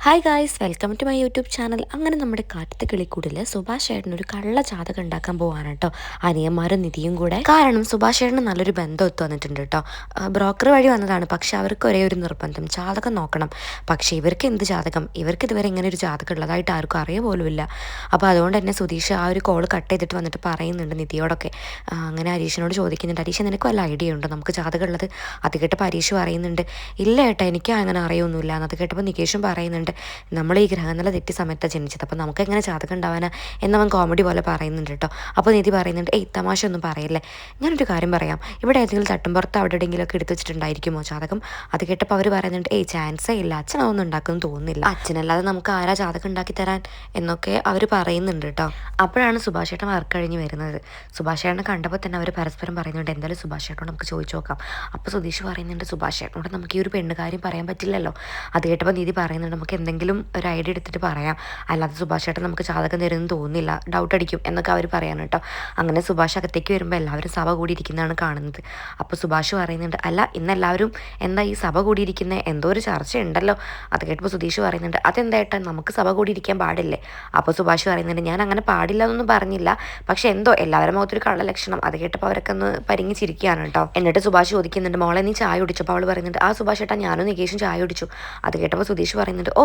Hi guys, welcome to my YouTube channel. അങ്ങനെ നമ്മുടെ കാറ്റത്തെ കിളിക്കൂടിൽ സുഭാഷ് ചേട്ടൻ ഒരു കള്ള ജാതകം ഉണ്ടാക്കാൻ പോവാണ് കേട്ടോ. അനിയന്മാരും നിധിയും കൂടെ. കാരണം സുഭാഷ് ചേട്ടന് നല്ലൊരു ബന്ധം ഒത്തു വന്നിട്ടുണ്ട് കേട്ടോ. ബ്രോക്കർ വഴി വന്നതാണ്. പക്ഷെ അവർക്ക് ഒരേ ഒരു നിർബന്ധം, ജാതകം നോക്കണം. പക്ഷേ ഇവർക്ക് എന്ത് ജാതകം? ഇവർക്ക് ഇതുവരെ ഇങ്ങനെ ഒരു ജാതകം ഉള്ളതായിട്ട് ആർക്കും അറിയ പോലുമില്ല. അപ്പോൾ അതുകൊണ്ട് തന്നെ സുധീഷ് ആ ഒരു കോൾ കട്ട് ചെയ്തിട്ട് വന്നിട്ട് പറയുന്നുണ്ട് നിധിയോടൊക്കെ. അങ്ങനെ ഹരീഷിനോട് ചോദിക്കുന്നുണ്ട്, ഹരീഷ് നിനക്ക് വല്ല ഐഡിയ ഉണ്ടോ നമുക്ക് ജാതകം ഉള്ളത്? അത് കേട്ടപ്പോൾ ഹരീഷ് പറയുന്നുണ്ട്, ഇല്ല ഏട്ടാ എനിക്ക് അങ്ങനെ അറിയൊന്നുമില്ല. അത് കേട്ടപ്പോൾ നികേഷും പറയുന്നുണ്ട്, നമ്മൾ ഈ ഗ്രഹനില തെറ്റിയ സമയത്താണ് ജനിച്ചത്, അപ്പോൾ നമുക്ക് എങ്ങനെ ജാതകം ഉണ്ടാവാനാ എന്നവൻ കോമഡി പോലെ പറയുന്നുണ്ട് കേട്ടോ. അപ്പോൾ നിധി പറയുന്നുണ്ട്, തമാശ ഒന്നും പറയല്ലേ, ഞാനൊരു കാര്യം പറയാം, ഇവിടെ ഏതെങ്കിലും തട്ടുംപുറത്ത് അവിടെ എവിടെയെങ്കിലുമൊക്കെ എടുത്ത് വെച്ചിട്ടുണ്ടായിരിക്കുമോ ജാതകം? അത് കേട്ടപ്പോൾ അവർ പറയുന്നുണ്ട്, ചാൻസേ ഇല്ല, അച്ഛനതൊന്നും ഉണ്ടാക്കുമെന്ന് തോന്നുന്നില്ല, അച്ഛനല്ലാതെ നമുക്ക് ആരാ ജാതകം ഉണ്ടാക്കി തരാൻ എന്നൊക്കെ അവർ പറയുന്നുണ്ട് കേട്ടോ. അപ്പോഴാണ് സുഭാഷ് ചേട്ടൻ വർക്ക് കഴിഞ്ഞ് വരുന്നത്. സുഭാഷ് ചേട്ടനെ കണ്ടപ്പോൾ തന്നെ അവർ പരസ്പരം പറയുന്നുണ്ട്, എന്തായാലും സുഭാഷ് ചേട്ടനോട് നമുക്ക് ചോദിച്ചു നോക്കാം. അപ്പോൾ സുധീഷ് പറയുന്നുണ്ട്, സുഭാഷ് ചേട്ടനോട് നമുക്ക് ഈ ഒരു പെണ്ണ് കാര്യം പറയാൻ പറ്റില്ലല്ലോ. അത് കേട്ടപ്പോൾ നീതി പറയുന്നുണ്ട്, നമുക്ക് എന്തെങ്കിലും ഒരു ഐഡിയ എടുത്തിട്ട് പറയാം, അല്ലാതെ സുഭാഷ് ചേട്ടൻ നമുക്ക് ജാതകം തരുമെന്ന് തോന്നുന്നില്ല, ഡൗട്ട് അടിക്കും എന്നൊക്കെ അവർ പറയാൻ കേട്ടോ. അങ്ങനെ സുഭാഷ് അകത്തേക്ക് വരുമ്പോൾ എല്ലാവരും സഭ കൂടിയിരിക്കുന്നതാണ് കാണുന്നത്. അപ്പോൾ സുഭാഷ് പറയുന്നുണ്ട്, അല്ല ഇന്നെല്ലാവരും എന്താ ഈ സഭ കൂടിയിരിക്കുന്നത്, എന്തോ ഒരു ചർച്ച ഉണ്ടല്ലോ. അത് കേട്ടപ്പോൾ സുധീഷ് പറയുന്നുണ്ട്, അതെന്തായിട്ടാ നമുക്ക് സഭ കൂടിയിരിക്കാൻ പാടില്ലേ? അപ്പോൾ സുഭാഷ് പറയുന്നുണ്ട്, ഞാൻ അങ്ങനെ പാടില്ല എന്നൊന്നും പറഞ്ഞില്ല, പക്ഷെ എന്തോ എല്ലാവരും മുഖത്തൊരു കള്ള ലക്ഷണം. അത് കേട്ടപ്പോൾ അവരൊക്കെ ഒന്ന് പരിങ്ങിച്ചിരിക്കുകയാണ് കേട്ടോ. എന്നിട്ട് സുഭാഷ് ചോദിക്കുന്നുണ്ട്, മോളെ നീ ചായ കുടിച്ചപ്പോൾ അവൾ പറയുന്നുണ്ട്, ആ സുഭാഷ് ചേട്ടാ ഞാനും നികേഷും ചായ കുടിച്ചു. അത് കേട്ടപ്പോൾ സുധീഷ് പറയുന്നുണ്ട്, ഓ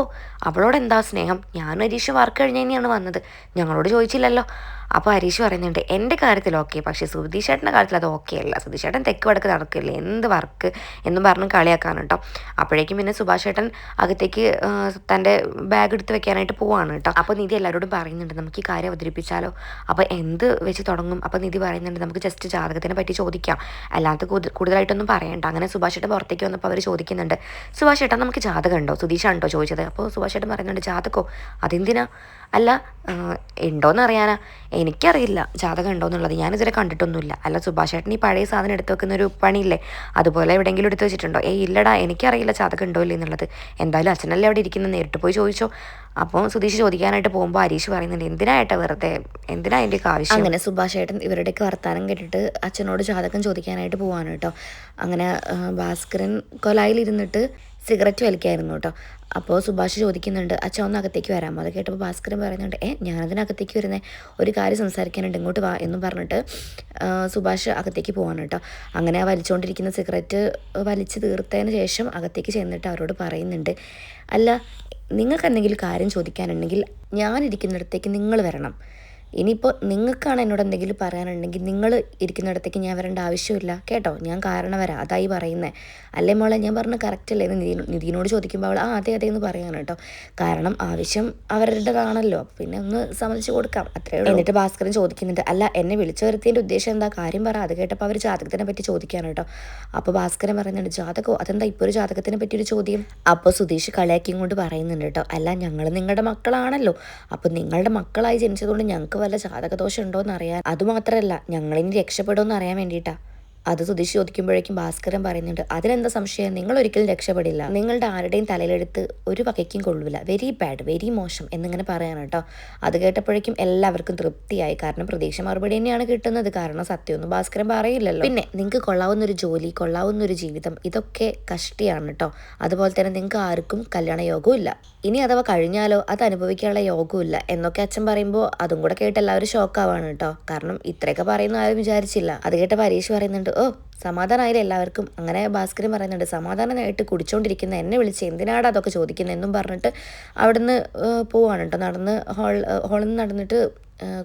അവളോട് എന്താ സ്നേഹം, ഞാനും ഹരീഷ് വർക്ക് കഴിഞ്ഞ് തന്നെയാണ് വന്നത്, ഞങ്ങളോട് ചോദിച്ചില്ലല്ലോ. അപ്പോൾ ഹരീഷ് പറയുന്നുണ്ട്, എൻ്റെ കാര്യത്തിൽ ഓക്കെ, പക്ഷേ സുധീഷ് ചേട്ടൻ്റെ കാര്യത്തിൽ അത് ഓക്കെ അല്ല, സുധീഷ് ചേട്ടൻ തെക്ക് വടക്ക് നടക്കില്ലേ, എന്ത് വർക്ക് എന്നും പറഞ്ഞ് കളിയാക്കാണ് കേട്ടോ. അപ്പോഴേക്കും പിന്നെ സുഭാഷ് ചേട്ടൻ അകത്തേക്ക് തൻ്റെ ബാഗ് എടുത്ത് വെക്കാനായിട്ട് പോവാണ് കേട്ടോ. അപ്പോൾ നിധി എല്ലാവരോടും പറയുന്നുണ്ട്, നമുക്ക് ഈ കാര്യം അവതരിപ്പിച്ചാലോ? അപ്പോൾ എന്ത് വെച്ച് തുടങ്ങും? അപ്പോൾ നിധി പറയുന്നുണ്ട്, നമുക്ക് ജസ്റ്റ് ജാതകത്തിനെ പറ്റി ചോദിക്കാം, അല്ലാതെ കൂടുതലായിട്ടൊന്നും പറയണ്ട. അങ്ങനെ സുഭാഷ് ചേട്ടൻ പുറത്തേക്ക് വന്നപ്പോൾ അവർ ചോദിക്കുന്നുണ്ട്, സുഭാഷ് ചേട്ടാ നമുക്ക് ജാതകം ഉണ്ടോ? സുധീഷാണ് കേട്ടോ ചോദിച്ചത്. അപ്പോൾ സുഭാഷ് ചേട്ടൻ പറയുന്നുണ്ട്, ജാതകോ? അതെന്തിനാ? അല്ല ഉണ്ടോയെന്ന് അറിയാനാ, എനിക്കറിയില്ല ജാതകം ഉണ്ടോയെന്നുള്ളത്, ഞാനിതുവരെ കണ്ടിട്ടൊന്നുമില്ല. അല്ല സുഭാഷ് ചേട്ടൻ ഈ പഴയ സാധനം എടുത്ത് വെക്കുന്നൊരു പണിയില്ലേ, അതുപോലെ എവിടെയെങ്കിലും എടുത്ത് വെച്ചിട്ടുണ്ടോ? ഇല്ലടാ എനിക്കറിയില്ല ജാതകം ഉണ്ടോ ഇല്ലേ എന്നുള്ളത്, എന്തായാലും അച്ഛനല്ലേ അവിടെ ഇരിക്കുന്നത്, നേരിട്ട് പോയി ചോദിച്ചോ. അപ്പോൾ സുധീഷ് ചോദിക്കാനായിട്ട് പോകുമ്പോൾ ഹരീഷ് പറയുന്നുണ്ട്, എന്തിനായിട്ടാ വെറുതെ, എന്തിനാ അതിൻ്റെയൊക്കെ ആവശ്യം? അങ്ങനെ സുഭാഷ് ചേട്ടൻ ഇവരുടെയൊക്കെ വർത്താനം കേട്ടിട്ട് അച്ഛനോട് ജാതകം ചോദിക്കാനായിട്ട് പോവാണ് കേട്ടോ. അങ്ങനെ ഭാസ്കരൻ കൊലായിലിരുന്നിട്ട് സിഗരറ്റ് വലിക്കായിരുന്നു കേട്ടോ. അപ്പോൾ സുഭാഷ് ചോദിക്കുന്നുണ്ട്, അച്ഛൻ ഒന്ന് അകത്തേക്ക് വരാമോ? അത് കേട്ടപ്പോൾ ഭാസ്കരൻ പറയുന്നുണ്ട്, ഞാനതിനകത്തേക്ക് വരുന്നത് ഒരു കാര്യം സംസാരിക്കാനുണ്ട്, ഇങ്ങോട്ട് വാ എന്നും പറഞ്ഞിട്ട് സുഭാഷ് അകത്തേക്ക് പോവാണ് കേട്ടോ. അങ്ങനെ വലിച്ചുകൊണ്ടിരിക്കുന്ന സിഗരറ്റ് വലിച്ച് തീർത്തതിന് ശേഷം അകത്തേക്ക് ചെന്നിട്ട് അവരോട് പറയുന്നുണ്ട്, അല്ല നിങ്ങൾക്ക് എന്തെങ്കിലും കാര്യം ചോദിക്കാനുണ്ടെങ്കിൽ ഞാനിരിക്കുന്നിടത്തേക്ക് നിങ്ങൾ വരണം. ഇനിയിപ്പോൾ നിങ്ങൾക്കാണ് എന്നോട് എന്തെങ്കിലും പറയാനുണ്ടെങ്കിൽ നിങ്ങൾ ഇരിക്കുന്നിടത്തേക്ക് ഞാൻ വരേണ്ട ആവശ്യമില്ല കേട്ടോ, ഞാൻ കാരണം വരാം, അതായി പറയുന്നത്. അല്ലേ മോളെ, ഞാൻ പറഞ്ഞ കറക്റ്റ് അല്ലേ എന്ന് നിധിനോട് ചോദിക്കുമ്പോൾ അവൾ അതെ അതെ എന്ന് പറയാണ് കേട്ടോ. കാരണം ആവശ്യം അവരുടേതാണല്ലോ, പിന്നെ ഒന്ന് സമ്മതിച്ച് കൊടുക്കാം, അത്രേ ഉള്ളൂ. എന്നിട്ട് ഭാസ്കരൻ ചോദിക്കുന്നുണ്ട്, അല്ല എന്നെ വിളിച്ചു വരുത്തിയതിൻ്റെ ഉദ്ദേശം എന്താ, കാര്യം പറ. അത് കേട്ടപ്പോൾ അവർ ജാതകത്തിനെ പറ്റി ചോദിക്കാണ് കേട്ടോ. അപ്പോൾ ഭാസ്കരൻ പറയുന്നുണ്ട്, ജാതകമോ? അതെന്താ ഇപ്പോൾ ഒരു ജാതകത്തിനെ പറ്റിയൊരു ചോദ്യം? അപ്പോൾ സുധീഷ് കളിയാക്കിയും കൊണ്ട് പറയുന്നുണ്ട് കേട്ടോ, അല്ല ഞങ്ങൾ നിങ്ങളുടെ മക്കളാണല്ലോ, അപ്പോൾ നിങ്ങളുടെ മക്കളായി ജനിച്ചതുകൊണ്ട് ഞങ്ങൾക്ക് വല്ല ജാതകദോഷം ഉണ്ടോയെന്ന് അറിയാൻ, അതുമാത്രമല്ല ഞങ്ങളിനി രക്ഷപ്പെടുമെന്ന് അറിയാൻ വേണ്ടിയിട്ടാ. അത് സുധീഷ് ചോദിക്കുമ്പോഴേക്കും ഭാസ്കരൻ പറയുന്നുണ്ട്, അതിനെന്താ സംശയം, നിങ്ങൾ ഒരിക്കലും രക്ഷപ്പെടില്ല, നിങ്ങളുടെ ആരുടെയും തലയിലെടുത്ത് ഒരു വകയ്ക്കും കൊള്ളില്ല, വെരി ബാഡ്, വെരി മോശം എന്നിങ്ങനെ പറയാണ് കേട്ടോ. അത് കേട്ടപ്പോഴേക്കും എല്ലാവർക്കും തൃപ്തിയായി, കാരണം പ്രതീക്ഷ മറുപടി തന്നെയാണ് കിട്ടുന്നത്, കാരണം സത്യമൊന്നും ഭാസ്കരൻ പറയില്ലല്ലോ. പിന്നെ നിങ്ങൾക്ക് കൊള്ളാവുന്നൊരു ജോലി, കൊള്ളാവുന്നൊരു ജീവിതം, ഇതൊക്കെ കഷ്ടിയാണ് കേട്ടോ. അതുപോലെ തന്നെ നിങ്ങൾക്ക് ആർക്കും കല്യാണ യോഗവും ഇല്ല, ഇനി അഥവാ കഴിഞ്ഞാലോ അത് അനുഭവിക്കാനുള്ള യോഗവും ഇല്ല എന്നൊക്കെ അച്ഛൻ പറയുമ്പോൾ അതും കൂടെ കേട്ട് എല്ലാവരും ഷോക്കാവാണ് കേട്ടോ. കാരണം ഇത്രയൊക്കെ പറയുന്ന ആരും വിചാരിച്ചില്ല. അത് കേട്ട പരീക്ഷ പറയുന്നുണ്ട്, ഓ സമാധാനമായില്ല എല്ലാവർക്കും. അങ്ങനെ ഭാസ്കരൻ പറയുന്നുണ്ട്, സമാധാനമായിട്ട് കുടിച്ചോണ്ടിരിക്കുന്ന എന്നെ വിളിച്ച് എന്തിനാണ് അതൊക്കെ ചോദിക്കുന്നത് എന്നും പറഞ്ഞിട്ട് അവിടുന്ന് പോവാണ് കേട്ടോ. ഹാളിൽ നിന്ന് നടന്നിട്ട്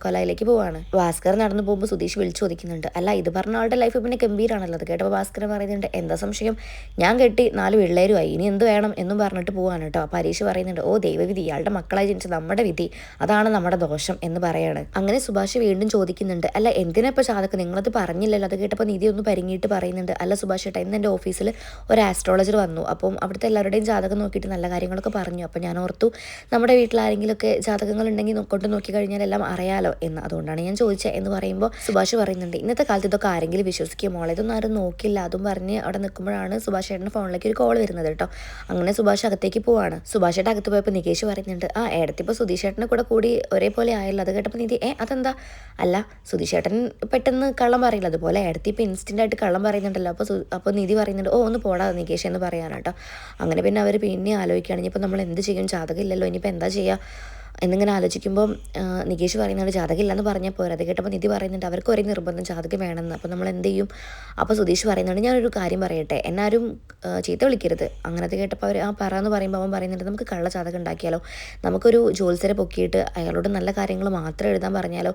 കൊലായിലേക്ക് പോവാണ്. ഭാസ്കർ നടന്നു പോകുമ്പോൾ സുധീഷ് വിളിച്ചു ചോദിക്കുന്നുണ്ട്, അല്ല ഇത് പറഞ്ഞ ആളുടെ ലൈഫ് പിന്നെ ഗംഭീരാണല്ലോ. അത് കേട്ടപ്പോൾ ഭാസ്കരൻ പറയുന്നുണ്ട്, എന്താ സംശയം, ഞാൻ കെട്ടി 4 പിള്ളേരുമായി, ഇനി എന്ത് വേണം എന്നും പറഞ്ഞിട്ട് പോവാണ് കേട്ടോ. അപ്പോൾ ഹരീഷ് പറയുന്നുണ്ട്, ഓ ദൈവവിധി, ഇയാളുടെ മക്കളായി ജനിച്ച നമ്മുടെ വിധി, അതാണ് നമ്മുടെ ദോഷം എന്ന് പറയാണ്. അങ്ങനെ സുഭാഷ് വീണ്ടും ചോദിക്കുന്നുണ്ട്, അല്ല എന്തിനാ ഇപ്പോൾ ജാതകം, നിങ്ങളത് പറഞ്ഞില്ലല്ലോ. അത് കേട്ടപ്പോൾ നിധി ഒന്ന് പരിങ്ങിയിട്ട് പറയുന്നുണ്ട്, അല്ല സുഭാഷ് ചേട്ടാ, ഇന്ന് എൻ്റെ ഓഫീസിൽ ഒരു ആസ്ട്രോളജർ വന്നു, അപ്പം അവിടുത്തെ എല്ലാവരുടെയും ജാതകം നോക്കിയിട്ട് നല്ല കാര്യങ്ങളൊക്കെ പറഞ്ഞു. അപ്പോൾ ഞാൻ ഓർത്തു നമ്മുടെ വീട്ടിൽ ആരെങ്കിലുമൊക്കെ ജാതകങ്ങൾ ഉണ്ടെങ്കിൽ കൊണ്ട് നോക്കി കഴിഞ്ഞാൽ എല്ലാം അറിയാം പറയാലോ എന്ന്, അതുകൊണ്ടാണ് ഞാൻ ചോദിച്ചത് എന്ന് പറയുമ്പോൾ സുഭാഷ് പറയുന്നുണ്ട് ഇന്നത്തെ കാലത്ത് ഇതൊക്കെ ആരെങ്കിലും വിശ്വസിക്കുക മോളെ, ഇതൊന്നും ആരും നോക്കില്ല. അതും പറഞ്ഞ് അവിടെ നിൽക്കുമ്പോഴാണ് സുഭാഷ് ചേട്ടൻ്റെ ഫോണിലേക്ക് ഒരു കോൾ വരുന്നത് കേട്ടോ. അങ്ങനെ സുഭാഷ് അകത്തേക്ക് പോവാണ്. സുഭാഷ് ചേട്ടൻ അകത്ത് പോയപ്പോൾ നികേഷ് പറയുന്നുണ്ട് ഏടത്തിപ്പോൾ സുധീഷ് ചേട്ടനെ കൂടി ഒരേപോലെ ആയല്ലോ. അത് കേട്ടപ്പോൾ നിധി അതെന്താ? അല്ല സുധീഷ് ചേട്ടൻ പെട്ടെന്ന് കള്ളം പറയില്ല, അതുപോലെ ഏടത്തി ഇപ്പോൾ ഇൻസ്റ്റൻ്റ് ആയിട്ട് കള്ളം പറയുന്നുണ്ടല്ലോ. അപ്പോൾ നിധി പറയുന്നുണ്ട് ഒന്ന് പോടാ നികേഷ് എന്ന് പറയാനാട്ടോ. അങ്ങനെ പിന്നെ അവർ പിന്നെ ആലോചിക്കുകയാണ് ഇനിയിപ്പോൾ നമ്മൾ എന്ത് ചെയ്യും, ജാതകം ഇല്ലല്ലോ, ഇനിയിപ്പോൾ എന്താ ചെയ്യുക എന്നിങ്ങനെ ആലോചിക്കുമ്പോൾ നികേഷ് പറയുന്നുണ്ട് ജാതകമില്ലെന്ന് പറഞ്ഞാൽ പോരാ. അത് കേട്ടപ്പോൾ നിധി പറയുന്നുണ്ട് അവർക്ക് ഒരേ നിർബന്ധം ജാതകം വേണമെന്ന്. അപ്പോൾ നമ്മൾ എന്ത് ചെയ്യും? അപ്പോൾ സുധീഷ് പറയുന്നുണ്ട് ഞാനൊരു കാര്യം പറയട്ടെ, എന്നാരും ചീത്ത വിളിക്കരുത്. അങ്ങനത്തെ കേട്ടപ്പോൾ അവർ പറയാമെന്ന് പറയുമ്പോൾ അവൻ പറയുന്നുണ്ട് നമുക്ക് കള്ള ജാതകം ഉണ്ടാക്കിയാലോ, നമുക്കൊരു ജോത്സ്യരെ പൊക്കിയിട്ട് അയാളോട് നല്ല കാര്യങ്ങൾ മാത്രം എഴുതാൻ പറഞ്ഞാലോ.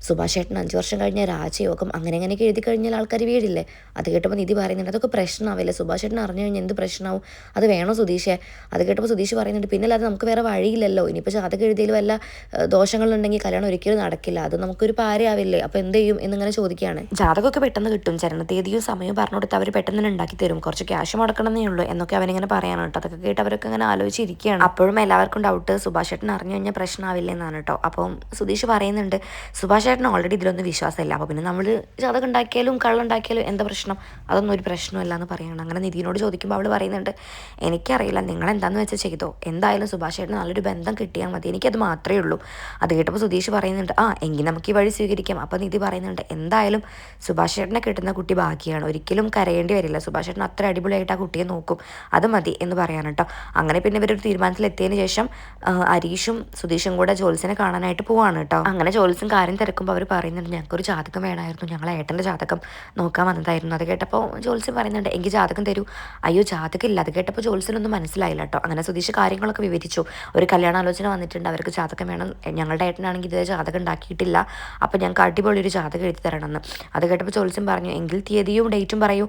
സുഭാഷ് ചേട്ടൻ 5 വർഷം കഴിഞ്ഞ രാജയോഗം അങ്ങനെയൊക്കെ എഴുതി കഴിഞ്ഞാൽ ആൾക്കാർ വീടില്ലേ. അത് കേട്ടപ്പോൾ നിധി പറയുന്നുണ്ട് അതൊക്കെ പ്രശ്നമാവില്ലേ, സുഭാഷ് ചേട്ടൻ അറിഞ്ഞു കഴിഞ്ഞാൽ എന്ത് പ്രശ്നമാവും, അത് വേണോ സുധീഷേ? അത് കേട്ടപ്പോൾ സുധീഷ് പറയുന്നുണ്ട് പിന്നെ അല്ലാതെ നമുക്ക് വേറെ വഴിയില്ലല്ലോ, ഇനിയിപ്പോൾ ജാതകം എഴുതിയിൽ വല്ല ദോഷങ്ങളുണ്ടെങ്കിൽ കല്യാണം ഒരിക്കലും നടക്കില്ല, അത് നമുക്കൊരു പാരയാവില്ലേ, അപ്പോൾ എന്ത് ചെയ്യും എന്നിങ്ങനെ ചോദിക്കുകയാണ്. ജാതകമൊക്കെ പെട്ടെന്ന് കിട്ടും, ചരണതീയതിയും സമയവും പറഞ്ഞു കൊടുത്ത് അവർ പെട്ടെന്ന് തന്നെ ഉണ്ടാക്കി തരും, കുറച്ച് ക്യാഷ് മുടക്കണമെന്നേ ഉള്ളൂ എന്നൊക്കെ അവനിങ്ങനെ പറയാനാണ് കേട്ടോ. അതൊക്കെ കേട്ട് അവരൊക്കെ ഇങ്ങനെ ആലോചിച്ചിരിക്കുകയാണ്. അപ്പോഴും എല്ലാവർക്കും ഡൗട്ട് സുഭാഷ് ചേട്ടൻ അറിഞ്ഞു കഴിഞ്ഞാൽ പ്രശ്നമാവില്ല എന്നാണ് കേട്ടോ. അപ്പം സുധീഷ് പറയുന്നുണ്ട് സുഭാഷ് ചേട്ടൻ ഓൾറെഡി ഇതിലൊന്നും വിശ്വാസമില്ല, അപ്പോൾ പിന്നെ നമ്മൾ ജാതകം ഉണ്ടാക്കിയാലും കള്ളുണ്ടാക്കിയാലും എന്താ പ്രശ്നം, അതൊന്നും ഒരു പ്രശ്നമല്ല എന്ന് പറയണം. അങ്ങനെ നിധിനോട് ചോദിക്കുമ്പോൾ അവൾ പറയുന്നുണ്ട് എനിക്കറിയില്ല നിങ്ങൾ എന്താണെന്ന് വെച്ചാൽ ചെയ്തോ, എന്തായാലും സുഭാഷ് ചേട്ടന് നല്ലൊരു ബന്ധം കിട്ടിയാൽ മതി, എനിക്കത് മാത്രമേ ഉള്ളൂ. അത് കേട്ടപ്പോൾ സുധീഷ് പറയുന്നുണ്ട് എങ്കിൽ നമുക്ക് ഈ വഴി സ്വീകരിക്കാം. അപ്പോൾ നിധി പറയുന്നുണ്ട് എന്തായാലും സുഭാഷ് ചേട്ടനെ കിട്ടുന്ന കുട്ടി ബാക്കിയാണ്, ഒരിക്കലും കരയേണ്ടി വരില്ല, സുഭാഷ് ചേട്ടൻ അത്ര അടിപൊളിയായിട്ട് ആ കുട്ടിയെ നോക്കും, അത് മതി എന്ന് പറയാൻ കേട്ടോ. അങ്ങനെ പിന്നെ ഇവരൊരു തീരുമാനത്തിലെത്തിയതിന് ശേഷം അരീഷും സുധീഷും കൂടെ ജോത്സ്യനെ കാണാനായിട്ട് പോവാണ് കേട്ടോ. അങ്ങനെ ജോത്സ്യൻ കാര്യം തിരക്കുമ്പോൾ അവർ പറയുന്നുണ്ട് ഞങ്ങൾക്കൊരു ജാതകം വേണമായിരുന്നു, ഞങ്ങൾ ഏട്ടൻ്റെ ജാതകം നോക്കാൻ വന്നതായിരുന്നു. അത് കേട്ടപ്പോൾ ജോത്സ്യൻ പറയുന്നുണ്ട് എനിക്ക് ജാതകം തരൂ. അയ്യോ ജാതകം ഇല്ല. അത് കേട്ടപ്പോൾ ജോത്സ്യനൊന്നും മനസ്സിലായില്ല കേട്ടോ. അങ്ങനെ സുധീഷ് കാര്യങ്ങളൊക്കെ വിവരിച്ചു, ഒരു കല്യാണാലോചന വന്നിട്ടുണ്ട്, അവർക്ക് ജാതകം വേണം, ഞങ്ങളുടെ ഏട്ടനാണെങ്കിൽ ഇതേ ജാതകം ഉണ്ടാക്കിയിട്ടില്ല, അപ്പോൾ ഞങ്ങൾക്ക് അടിപൊളി ഒരു ജാതകം എഴുതി തരണമെന്ന്. അത് കേട്ടപ്പോൾ ജോത്സ്യൻ പറഞ്ഞു എങ്കിൽ തീയതിയും ഡേറ്റും പറയൂ,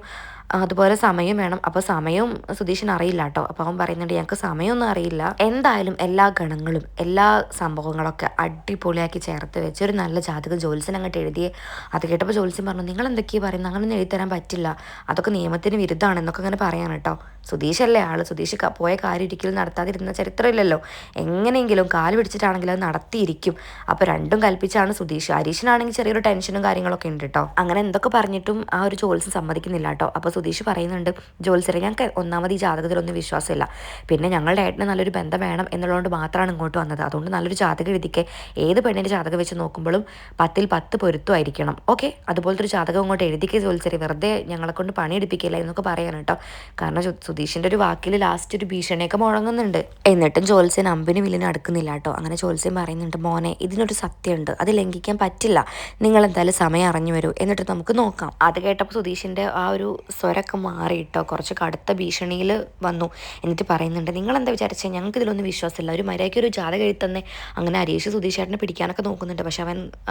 അതുപോലെ സമയം വേണം. അപ്പോൾ സമയവും സുധീഷിന് അറിയില്ല കേട്ടോ. അപ്പോൾ അവൻ പറയുന്നുണ്ട് ഞങ്ങൾക്ക് സമയമൊന്നും അറിയില്ല, എന്തായാലും എല്ലാ ഗണങ്ങളും എല്ലാ സംഭവങ്ങളൊക്കെ അടിപൊളിയാക്കി ചേർത്ത് വെച്ച് ഒരു നല്ല ജാതകം ജോത്സ്യൻ അങ്ങോട്ട് എഴുതിയേ. അത് കേട്ടപ്പോൾ ജോത്സ്യൻ പറഞ്ഞു നിങ്ങൾ എന്തൊക്കെയാണ് പറയുന്നത്, അങ്ങനൊന്നും എഴുതി തരാൻ പറ്റില്ല, അതൊക്കെ നിയമത്തിന് വിരുദ്ധമാണ് എന്നൊക്കെ അങ്ങനെ പറയാൻ കേട്ടോ. സുധീഷല്ലേ ആള്, സുധീഷ് പോയ കാര്യം ഒരിക്കലും നടത്താതിരുന്ന ചരിത്രമില്ലല്ലോ, എങ്ങനെയെങ്കിലും കാല് പിടിച്ചിട്ടാണെങ്കിലും അത് നടത്തിയിരിക്കും. അപ്പോൾ രണ്ടും കൽപ്പിച്ചാണ് സുധീഷ്. ഹരീഷിനാണെങ്കിൽ ചെറിയൊരു ടെൻഷനും കാര്യങ്ങളൊക്കെ ഉണ്ട് കേട്ടോ. അങ്ങനെ എന്തൊക്കെ പറഞ്ഞിട്ടും ആ ഒരു ജോത്സ്യൻ സമ്മതിക്കുന്നില്ല കേട്ടോ. അപ്പോൾ സുധീഷ് പറയുന്നുണ്ട് ജോത്സ്യരെ ഞങ്ങൾക്ക് ഒന്നാമത് ഈ ജാതകത്തിലൊന്നും വിശ്വാസമില്ല, പിന്നെ ഞങ്ങളുടെ ഏട്ടന് നല്ലൊരു ബന്ധം വേണം എന്നുള്ളതുകൊണ്ട് മാത്രമാണ് ഇങ്ങോട്ട് വന്നത്, അതുകൊണ്ട് നല്ലൊരു ജാതകം എഴുതിക്കെ, ഏത് പെണ്ണിൻ്റെ ജാതകം വെച്ച് നോക്കുമ്പോഴും 10ൽ 10 പൊരുത്തമായിരിക്കണം, ഓക്കെ അതുപോലത്തെ ഒരു ജാതകം ഇങ്ങോട്ട് എഴുതിക്കെ ജോത്സ്യരെ, വെറുതെ ഞങ്ങളെ കൊണ്ട് പണിയെടുപ്പിക്കില്ല എന്നൊക്കെ പറയാൻ കേട്ടോ. കാരണം സുധീഷിൻ്റെ ഒരു വാക്കിൽ ലാസ്റ്റ് ഒരു ഭീഷണിയൊക്കെ മുഴങ്ങുന്നുണ്ട്. എന്നിട്ടും ജോത്സ്യൻ അമ്പിന് വില്ലിന് അടുക്കുന്നില്ല കേട്ടോ. അങ്ങനെ ജോത്സ്യൻ പറയുന്നുണ്ട് മോനെ ഇതിനൊരു സത്യമുണ്ട്, അത് ലംഘിക്കാൻ പറ്റില്ല, നിങ്ങൾ എന്തായാലും സമയം അറിഞ്ഞു വരൂ എന്നിട്ട് നമുക്ക് നോക്കാം. അത് കേട്ടപ്പോൾ സുധീഷിൻ്റെ ആ ഒരു സ്വരമൊക്കെ മാറിയിട്ടോ, കുറച്ച് കടുത്ത ഭീഷണിയിൽ വന്നു. എന്നിട്ട് പറയുന്നുണ്ട് നിങ്ങൾ എന്താ വിചാരിച്ചത്, ഞങ്ങൾക്ക് ഇതിലൊന്നും വിശ്വാസമില്ല, ഒരു മര്യാദയ്ക്ക് ഒരു ജാതകം എഴുതി തന്നെ. അങ്ങനെ ഹരീഷ് സുധീഷ് ചേട്ടനെ പിടിക്കാനൊക്കെ നോക്കുന്നുണ്ട്, പക്ഷെ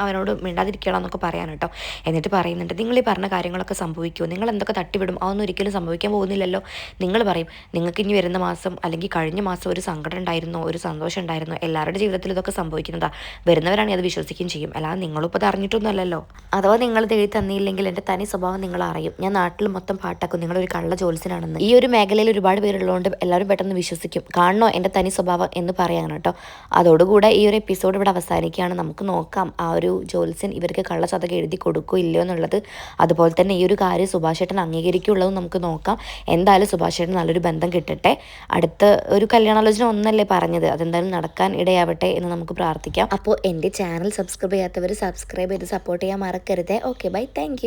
അവനോട് മിണ്ടാതിരിക്കണം എന്നൊക്കെ പറയാൻ കേട്ടോ. എന്നിട്ട് പറയുന്നുണ്ട് നിങ്ങൾ ഈ പറഞ്ഞ കാര്യങ്ങളൊക്കെ സംഭവിക്കുമോ, നിങ്ങൾ എന്തൊക്കെ തട്ടിവിടും, അതൊന്നും ഒരിക്കലും സംഭവിക്കാൻ പോകുന്നില്ലല്ലോ. നിങ്ങൾ പറയും നിങ്ങൾക്ക് ഇനി വരുന്ന മാസം അല്ലെങ്കിൽ കഴിഞ്ഞ മാസം ഒരു സങ്കടം ഉണ്ടായിരുന്നോ, ഒരു സന്തോഷം ഉണ്ടായിരുന്നോ, എല്ലാവരുടെ ജീവിതത്തിൽ ഇതൊക്കെ സംഭവിക്കുന്നതാ, വരുന്നവരാണെങ്കിൽ അത് വിശ്വസിക്കുകയും ചെയ്യും, അല്ലാതെ നിങ്ങളിപ്പോൾ അത് അറിഞ്ഞിട്ടൊന്നും അല്ലല്ലോ. അഥവാ നിങ്ങൾ ഇത് എഴുതി തന്നില്ലെങ്കിൽ എൻ്റെ തനി സ്വഭാവം നിങ്ങൾ അറിയും, ഞാൻ നാട്ടിൽ മൊത്തം പാട്ടാക്കും നിങ്ങളൊരു കള്ള ജോത്സ്യനാണെന്ന്. ഈ ഒരു മേഖലയിൽ ഒരുപാട് പേരുള്ളതുകൊണ്ട് എല്ലാവരും പെട്ടെന്ന് വിശ്വസിക്കും, കാണണോ എൻ്റെ തനി സ്വഭാവം എന്ന് പറയാൻ കേട്ടോ. അതോടുകൂടെ ഈ ഒരു എപ്പിസോഡ് ഇവിടെ അവസാനിക്കുകയാണ്. നമുക്ക് നോക്കാം ആ ഒരു ജോത്സ്യൻ ഇവർക്ക് കള്ളജാതകം എഴുതി കൊടുക്കോ ഇല്ലയോ എന്നുള്ളത്. അതുപോലെ തന്നെ ഈ ഒരു കാര്യം സുഭാഷ് ചേട്ടൻ അംഗീകരിക്കുള്ളതും നമുക്ക് നോക്കാം. എന്തായാലും സുഭാഷ് ചേട്ടൻ നല്ലൊരു ബന്ധം കിട്ടട്ടെ, അടുത്ത ഒരു കല്യാണാലോചന ഒന്നല്ലേ പറഞ്ഞത്, അതെന്തായാലും നടക്കാൻ ഇടയാവട്ടെ എന്ന് നമുക്ക് പ്രാർത്ഥിക്കാം. അപ്പോൾ എൻ്റെ ചാനൽ സബ്സ്ക്രൈബ് ചെയ്യാത്തവർ സബ്സ്ക്രൈബ് ചെയ്ത് സപ്പോർട്ട് ചെയ്യാൻ മറക്കരുത്. Okay bye, thank